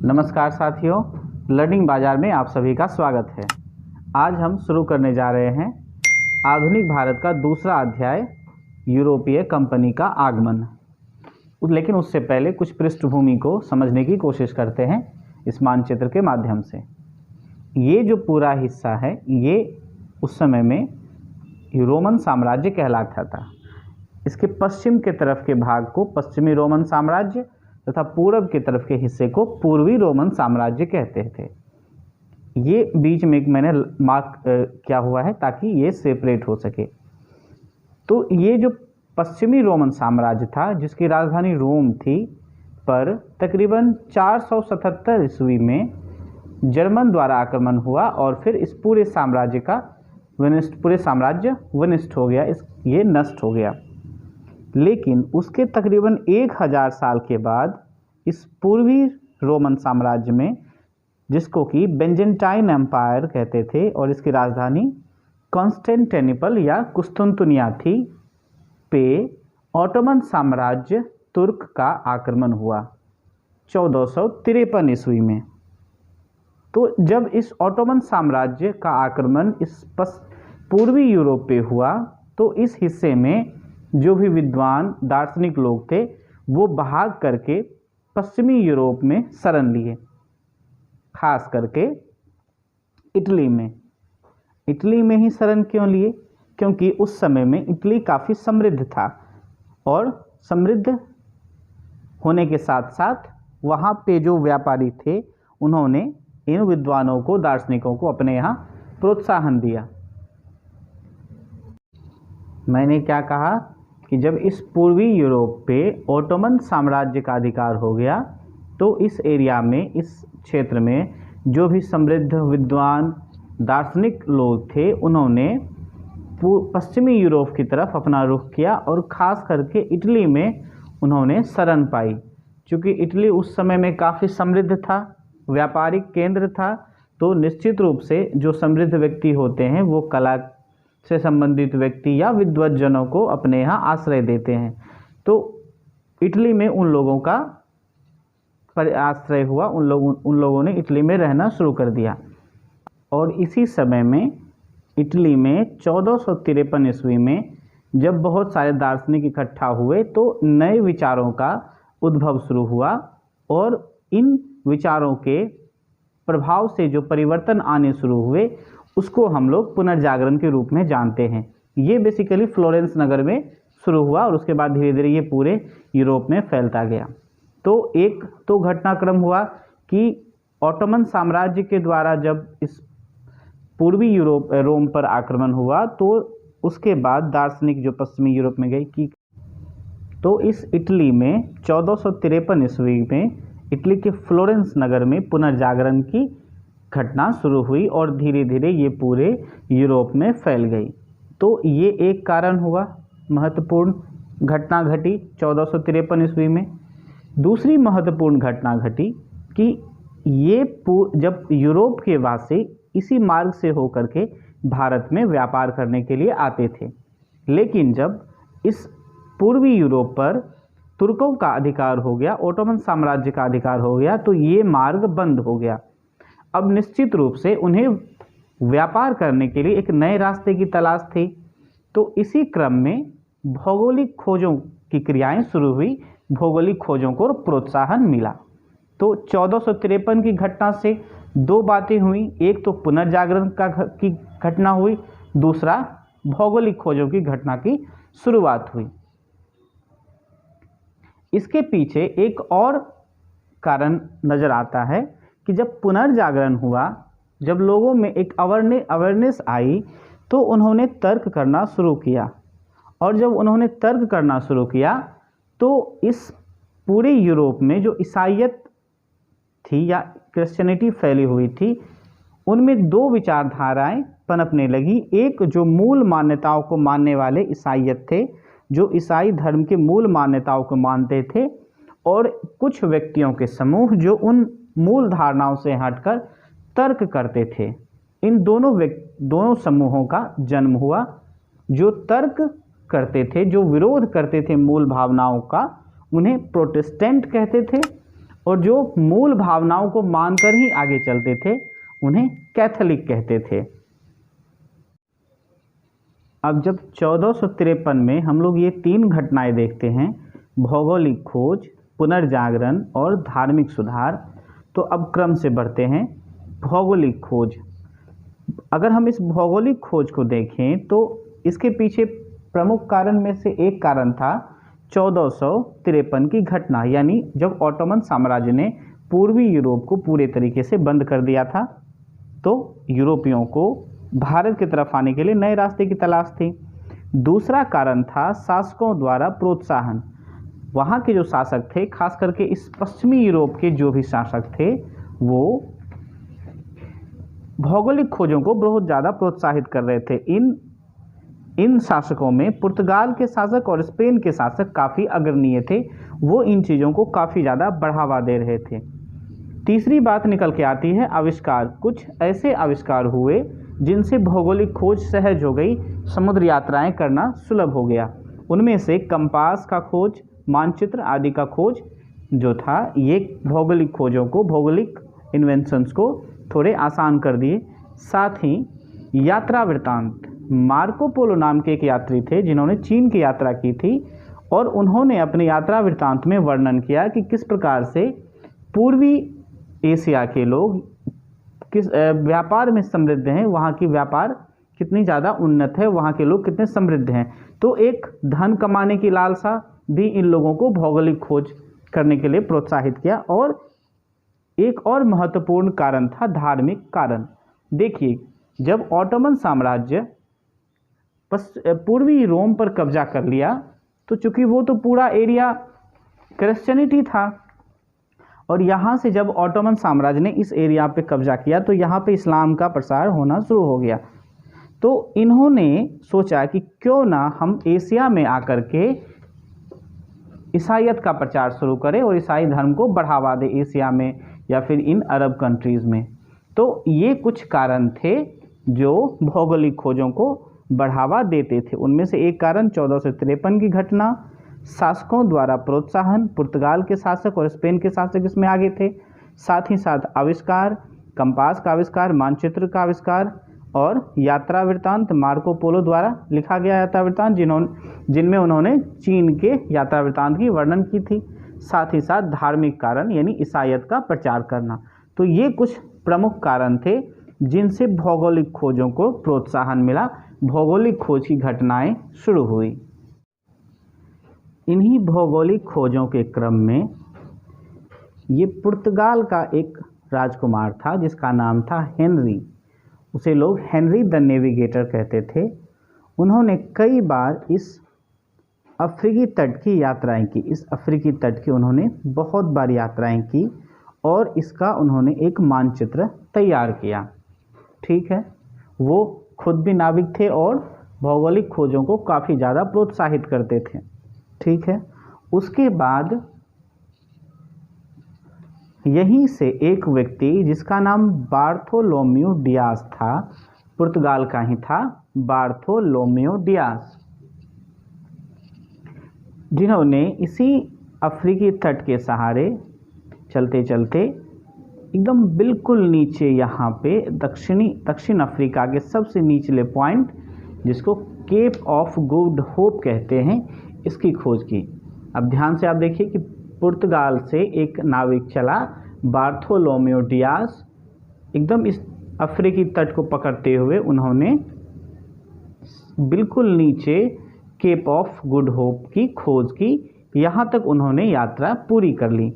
नमस्कार साथियों, लर्निंग बाजार में आप सभी का स्वागत है। आज हम शुरू करने जा रहे हैं आधुनिक भारत का दूसरा अध्याय, यूरोपीय कंपनी का आगमन। लेकिन उससे पहले कुछ पृष्ठभूमि को समझने की कोशिश करते हैं इस मानचित्र के माध्यम से। ये जो पूरा हिस्सा है, ये उस समय में रोमन साम्राज्य कहलाता था। इसके पश्चिम के तरफ के भाग को पश्चिमी रोमन साम्राज्य तथा पूर्व की तरफ के हिस्से को पूर्वी रोमन साम्राज्य कहते थे। ये बीच में मैंने मार्क किया हुआ है ताकि ये सेपरेट हो सके। तो ये जो पश्चिमी रोमन साम्राज्य था, जिसकी राजधानी रोम थी, पर तकरीबन 477 ईस्वी में जर्मन द्वारा आक्रमण हुआ और फिर इस पूरे साम्राज्य विनष्ट हो गया, ये नष्ट हो गया। लेकिन उसके तकरीबन 1000 साल के बाद इस पूर्वी रोमन साम्राज्य में, जिसको कि बेंजेंटाइन एम्पायर कहते थे और इसकी राजधानी कॉन्स्टेंटिनोपल या कुस्तुनतुनिया थी, पे ऑटोमन साम्राज्य तुर्क का आक्रमण हुआ 1453 ईस्वी में। तो जब इस ऑटोमन साम्राज्य का आक्रमण इस पूर्वी यूरोप पे हुआ, तो इस हिस्से में जो भी विद्वान दार्शनिक लोग थे वो भाग करके पश्चिमी यूरोप में शरण लिए, खास करके इटली में। इटली में ही शरण क्यों लिए? क्योंकि उस समय में इटली काफ़ी समृद्ध था और समृद्ध होने के साथ साथ वहाँ पे जो व्यापारी थे उन्होंने इन विद्वानों को, दार्शनिकों को अपने यहाँ प्रोत्साहन दिया। मैंने क्या कहा कि जब इस पूर्वी यूरोप पे ऑटोमन साम्राज्य का अधिकार हो गया, तो इस एरिया में, इस क्षेत्र में जो भी समृद्ध विद्वान दार्शनिक लोग थे उन्होंने पश्चिमी यूरोप की तरफ अपना रुख किया और ख़ास करके इटली में उन्होंने शरण पाई। क्योंकि इटली उस समय में काफ़ी समृद्ध था, व्यापारिक केंद्र था, तो निश्चित रूप से जो समृद्ध व्यक्ति होते हैं वो कला से संबंधित व्यक्ति या विद्वज्जनों को अपने यहाँ आश्रय देते हैं। तो इटली में उन लोगों का आश्रय हुआ, उन लोगों ने इटली में रहना शुरू कर दिया। और इसी समय में इटली में 1453 ईस्वी में जब बहुत सारे दार्शनिक इकट्ठा हुए तो नए विचारों का उद्भव शुरू हुआ और इन विचारों के प्रभाव से जो परिवर्तन आने शुरू हुए उसको हम लोग पुनर्जागरण के रूप में जानते हैं। ये बेसिकली फ्लोरेंस नगर में शुरू हुआ और उसके बाद धीरे धीरे ये पूरे यूरोप में फैलता गया। तो एक तो घटनाक्रम हुआ कि ऑटोमन साम्राज्य के द्वारा जब इस पूर्वी यूरोप रोम पर आक्रमण हुआ, तो उसके बाद दार्शनिक जो पश्चिमी यूरोप में गए कि तो इस इटली में 1453 ईस्वी में इटली के फ्लोरेंस नगर में पुनर्जागरण की घटना शुरू हुई और धीरे धीरे ये पूरे यूरोप में फैल गई। तो ये एक कारण हुआ, महत्वपूर्ण घटना घटी 1453 ईस्वी में। दूसरी महत्वपूर्ण घटना घटी कि ये जब यूरोप के वासी इसी मार्ग से होकर के भारत में व्यापार करने के लिए आते थे, लेकिन जब इस पूर्वी यूरोप पर तुर्कों का अधिकार हो गया, ऑटोमन साम्राज्य का अधिकार हो गया, तो ये मार्ग बंद हो गया। अब निश्चित रूप से उन्हें व्यापार करने के लिए एक नए रास्ते की तलाश थी। तो इसी क्रम में भौगोलिक खोजों की क्रियाएं शुरू हुई, भौगोलिक खोजों को प्रोत्साहन मिला। तो 1453 की घटना से दो बातें हुई, एक तो पुनर्जागरण की घटना हुई, दूसरा भौगोलिक खोजों की घटना की शुरुआत हुई। इसके पीछे एक और कारण नज़र आता है कि जब पुनर्जागरण हुआ, जब लोगों में एक अवेयरनेस आई, तो उन्होंने तर्क करना शुरू किया। और जब उन्होंने तर्क करना शुरू किया तो इस पूरे यूरोप में जो ईसाईयत थी या क्रिश्चियनिटी फैली हुई थी, उनमें दो विचारधाराएं पनपने लगी। एक जो मूल मान्यताओं को मानने वाले ईसाईयत थे, जो ईसाई धर्म के मूल मान्यताओं को मानते थे, और कुछ व्यक्तियों के समूह जो उन मूल धारणाओं से हटकर तर्क करते थे। इन दोनों समूहों का जन्म हुआ। जो तर्क करते थे, जो विरोध करते थे मूल भावनाओं का, उन्हें प्रोटेस्टेंट कहते थे, और जो मूल भावनाओं को मानकर ही आगे चलते थे उन्हें कैथोलिक कहते थे। अब जब 1453 में हम लोग ये 3 घटनाएं देखते हैं, भौगोलिक खोज, पुनर्जागरण और धार्मिक सुधार, तो अब क्रम से बढ़ते हैं भौगोलिक खोज। अगर हम इस भौगोलिक खोज को देखें तो इसके पीछे प्रमुख कारण में से एक कारण था 1453 की घटना, यानी जब ऑटोमन साम्राज्य ने पूर्वी यूरोप को पूरे तरीके से बंद कर दिया था, तो यूरोपियों को भारत की तरफ आने के लिए नए रास्ते की तलाश थी। दूसरा कारण था शासकों द्वारा प्रोत्साहन। वहाँ के जो शासक थे, खास करके इस पश्चिमी यूरोप के जो भी शासक थे, वो भौगोलिक खोजों को बहुत ज़्यादा प्रोत्साहित कर रहे थे। इन शासकों में पुर्तगाल के शासक और स्पेन के शासक काफ़ी अग्रणीय थे, वो इन चीज़ों को काफ़ी ज़्यादा बढ़ावा दे रहे थे। तीसरी बात निकल के आती है आविष्कार। कुछ ऐसे आविष्कार हुए जिनसे भौगोलिक खोज सहज हो गई, समुद्र यात्राएं करना सुलभ हो गया। उनमें से कंपास का खोज, मानचित्र आदि का खोज जो था, ये भौगोलिक खोजों को, भौगोलिक इन्वेंशंस को थोड़े आसान कर दिए। साथ ही यात्रा वृत्तांत, मार्को पोलो नाम के एक यात्री थे जिन्होंने चीन की यात्रा की थी, और उन्होंने अपने यात्रा वृत्तांत में वर्णन किया कि किस प्रकार से पूर्वी एशिया के लोग किस व्यापार में समृद्ध हैं, वहाँ की व्यापार कितनी ज़्यादा उन्नत है, वहाँ के लोग कितने समृद्ध हैं। तो एक धन कमाने की लालसा भी इन लोगों को भौगोलिक खोज करने के लिए प्रोत्साहित किया। और एक और महत्वपूर्ण कारण था धार्मिक कारण। देखिए, जब ऑटोमन साम्राज्य पूर्वी रोम पर कब्जा कर लिया, तो चूंकि वो तो पूरा एरिया क्रिश्चियनिटी था, और यहाँ से जब ऑटोमन साम्राज्य ने इस एरिया पे कब्जा किया तो यहाँ पे इस्लाम का प्रसार होना शुरू हो गया। तो इन्होंने सोचा कि क्यों ना हम एशिया में आकर के ईसाईयत का प्रचार शुरू करें और ईसाई धर्म को बढ़ावा दें एशिया में या फिर इन अरब कंट्रीज़ में। तो ये कुछ कारण थे जो भौगोलिक खोजों को बढ़ावा देते थे। उनमें से एक कारण 1453 की घटना, शासकों द्वारा प्रोत्साहन, पुर्तगाल के शासक और स्पेन के शासक इसमें आगे थे। साथ ही साथ आविष्कार, कंपास का आविष्कार, मानचित्र का आविष्कार और यात्रा वृत्तांत, मार्को पोलो द्वारा लिखा गया यात्रा वृत्तांत जिनमें उन्होंने चीन के यात्रा वृत्तांत की वर्णन की थी। साथ ही साथ धार्मिक कारण यानी ईसाईयत का प्रचार करना। तो ये कुछ प्रमुख कारण थे जिनसे भौगोलिक खोजों को प्रोत्साहन मिला, भौगोलिक खोज की घटनाएं शुरू हुई। इन्हीं भौगोलिक खोजों के क्रम में ये पुर्तगाल का एक राजकुमार था जिसका नाम था हेनरी। उसे लोग हेनरी द नेविगेटर कहते थे। उन्होंने कई बार इस अफ्रीकी तट की यात्राएं की। इस अफ्रीकी तट की उन्होंने बहुत बार यात्राएं की और इसका उन्होंने एक मानचित्र तैयार किया। ठीक है, वो खुद भी नाविक थे और भौगोलिक खोजों को काफ़ी ज़्यादा प्रोत्साहित करते थे। ठीक है, उसके बाद यहीं से एक व्यक्ति जिसका नाम बार्थोलोम्यू डियास था, पुर्तगाल का ही था, बार्थोलोम्यू डियास, जिन्होंने इसी अफ्रीकी तट के सहारे चलते चलते एकदम बिल्कुल नीचे यहाँ पे दक्षिण अफ्रीका के सबसे निचले पॉइंट जिसको केप ऑफ गुड होप कहते हैं, इसकी खोज की। अब ध्यान से आप देखिए कि पुर्तगाल से एक नाविक चला, बार्थोलोम्यू डियास, एकदम इस अफ्रीकी तट को पकड़ते हुए उन्होंने बिल्कुल नीचे केप ऑफ गुड होप की खोज की। यहाँ तक उन्होंने यात्रा पूरी कर ली।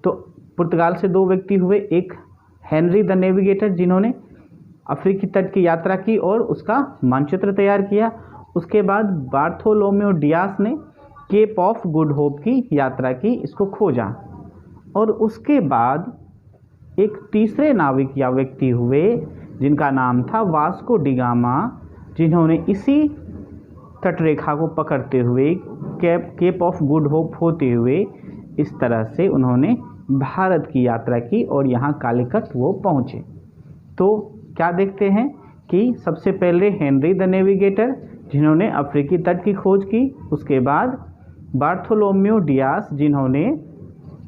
तो पुर्तगाल से दो व्यक्ति हुए, एक हेनरी द नेविगेटर जिन्होंने अफ्रीकी तट की यात्रा की और उसका मानचित्र तैयार किया। उसके बाद बार्थोलोम्यू डियास ने केप ऑफ गुड होप की यात्रा की, इसको खोजा। और उसके बाद एक तीसरे नाविक या व्यक्ति हुए जिनका नाम था वास्को डी गामा, जिन्होंने इसी तटरेखा को पकड़ते हुए केप ऑफ गुड होप होते हुए इस तरह से उन्होंने भारत की यात्रा की और यहाँ कालीकट वो पहुँचे। तो क्या देखते हैं कि सबसे पहले हेनरी द नेविगेटर जिन्होंने अफ्रीकी तट की खोज की, उसके बाद बार्थोलोम्यू डियास जिन्होंने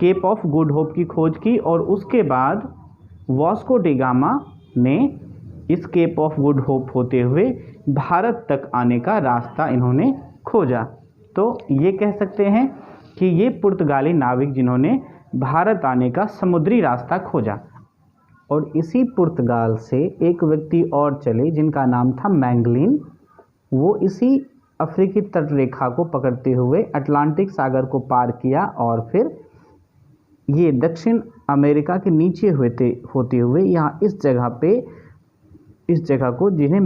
केप ऑफ गुड होप की खोज की और उसके बाद वास्को डी गामा ने इस केप ऑफ गुड होप होते हुए भारत तक आने का रास्ता इन्होंने खोजा। तो ये कह सकते हैं कि ये पुर्तगाली नाविक जिन्होंने भारत आने का समुद्री रास्ता खोजा। और इसी पुर्तगाल से एक व्यक्ति और चले जिनका नाम था मैंगलिन। वो इसी अफ्रीकी तट रेखा को पकड़ते हुए अटलांटिक सागर को पार किया और फिर ये दक्षिण अमेरिका के नीचे होते हुए यहाँ इस जगह को जिन्हें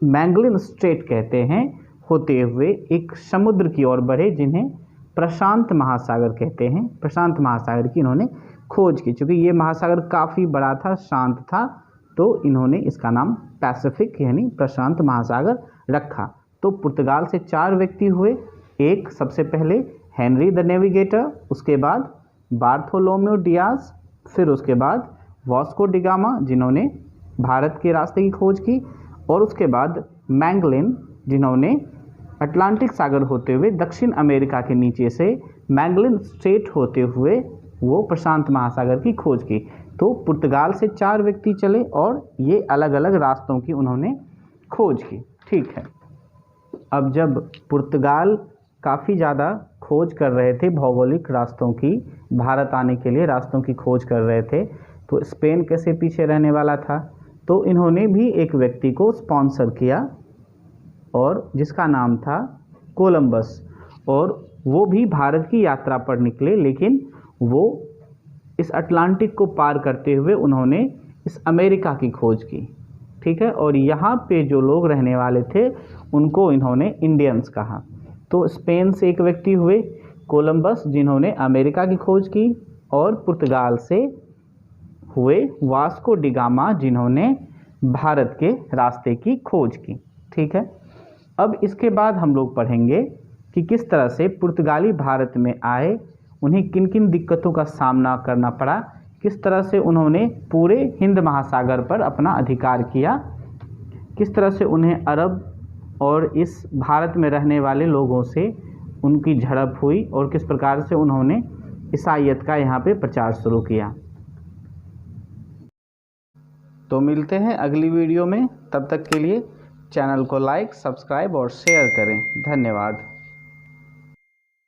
मैंगलिन स्ट्रेट कहते हैं होते हुए एक समुद्र की ओर बढ़े जिन्हें प्रशांत महासागर कहते हैं। प्रशांत महासागर की इन्होंने खोज की। चूँकि ये महासागर काफ़ी बड़ा था, शांत था, तो इन्होंने इसका नाम पैसिफिक यानी प्रशांत महासागर रखा। तो पुर्तगाल से 4 व्यक्ति हुए। एक सबसे पहले हेनरी द नेविगेटर, उसके बाद बार्थोलोम्यू डियाज, फिर उसके बाद वास्को डी गामा जिन्होंने भारत के रास्ते की खोज की, और उसके बाद मैंगलिन जिन्होंने अटलांटिक सागर होते हुए दक्षिण अमेरिका के नीचे से मैंगलिन स्ट्रेट होते हुए वो प्रशांत महासागर की खोज की। तो पुर्तगाल से 4 व्यक्ति चले और ये अलग अलग रास्तों की उन्होंने खोज की। ठीक है, अब जब पुर्तगाल काफ़ी ज़्यादा खोज कर रहे थे भौगोलिक रास्तों की, भारत आने के लिए रास्तों की खोज कर रहे थे, तो स्पेन कैसे पीछे रहने वाला था। तो इन्होंने भी एक व्यक्ति को स्पॉन्सर किया और जिसका नाम था कोलंबस, और वो भी भारत की यात्रा पर निकले, लेकिन वो इस अटलांटिक को पार करते हुए उन्होंने इस अमेरिका की खोज की। ठीक है, और यहाँ पे जो लोग रहने वाले थे उनको इन्होंने इंडियंस कहा। तो स्पेन से एक व्यक्ति हुए कोलंबस जिन्होंने अमेरिका की खोज की, और पुर्तगाल से हुए वास्को डी गामा जिन्होंने भारत के रास्ते की खोज की। ठीक है, अब इसके बाद हम लोग पढ़ेंगे कि किस तरह से पुर्तगाली भारत में आए, उन्हें किन किन दिक्कतों का सामना करना पड़ा, किस तरह से उन्होंने पूरे हिंद महासागर पर अपना अधिकार किया, किस तरह से उन्हें अरब और इस भारत में रहने वाले लोगों से उनकी झड़प हुई, और किस प्रकार से उन्होंने ईसाईयत का यहाँ पे प्रचार शुरू किया। तो मिलते हैं अगली वीडियो में, तब तक के लिए चैनल को लाइक, सब्सक्राइब और शेयर करें। धन्यवाद।